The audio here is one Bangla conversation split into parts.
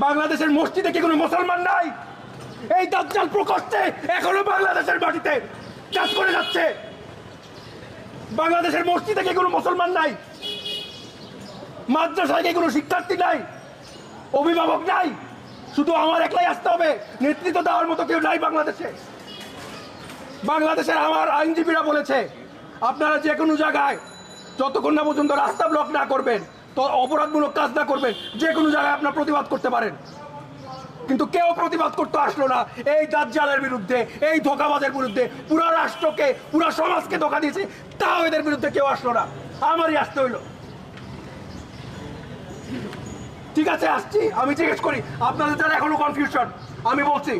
বাংলাদেশের মসজিদে কি কোনো মুসলমান নাই? এই দাজ্জাল প্রকাশ্যে এখনো বাংলাদেশের মাটিতে কাজ করে যাচ্ছে। বাংলাদেশের মসজিদে কি কোনো মুসলমান নাই? মাদ্রাসায় কি কোনো শিক্ষার্থী নাই? অভিভাবক নাই? শুধু আমার একলাই আসতে হবে? নেতৃত্ব দেওয়ার মতো কেউ নাই বাংলাদেশে? বাংলাদেশের আমার আইনজীবীরা বলেছে আপনারা যে কোনো জায়গায় যতক্ষণ না পর্যন্ত রাস্তা ব্লক না করবেন, তো অপরাধমূলক কাজ না করবেন, যে কোনো জায়গায় আপনারা প্রতিবাদ করতে পারেন। কিন্তু কেউ প্রতিবাদ করতে আসলো না এই দাজ্জালের বিরুদ্ধে, এই ধোঁকাবাজের বিরুদ্ধে। পুরো রাষ্ট্রকে, পুরো সমাজকে ধোঁকা দিয়েছে, তাও এদের বিরুদ্ধে কেউ আসলো না। আমারই আসতে হইলো। ঠিক আছে, আসছি। আমি জিজ্ঞেস করি আপনাদের যারা এখনো কনফিউশন, আমি বলছি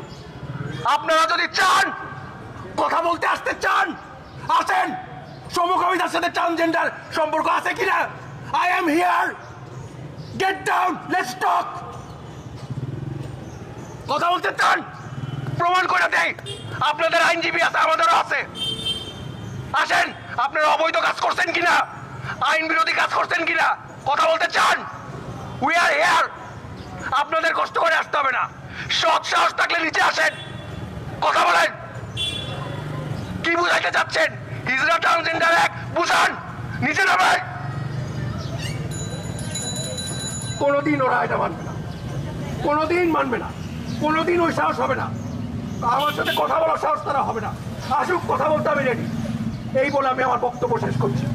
আপনারা যদি চান কথা বলতে আসতে চান, আসেন। সমকামীদের সাথে ট্রান্সজেন্ডার সম্পর্ক আছে কিনা? I am here, get down, let's talk. কথা বলতে চান, প্রমাণ করে দেয়। আপনাদের আইনজীবী আছে, আমাদেরও আছে। আসেন, আপনারা অবৈধ কাজ করছেন কিনা, আইন বিরোধী কাজ করছেন কিনা কথা বলতে চান, উই আর হিয়ার। আপনাদের কষ্ট করে আসতে হবে না। সৎ সাহস থাকলে নিচে আসেন, কথা বলেন। কি বুঝাইতে চাচ্ছেন? হিজড়া ট্রান্সজেন্ডার এক বুঝান, নিচে নামেন। কোনোদিন ওরা এটা মানবে না, কোনোদিন মানবে না, কোনোদিন ওই সাহস হবে না। আমার সাথে কথা বলার সাহস তারা হবে না। আসুক, কথা বলতে আমি রেডি। এই বলে আমি আমার বক্তব্য শেষ করছি।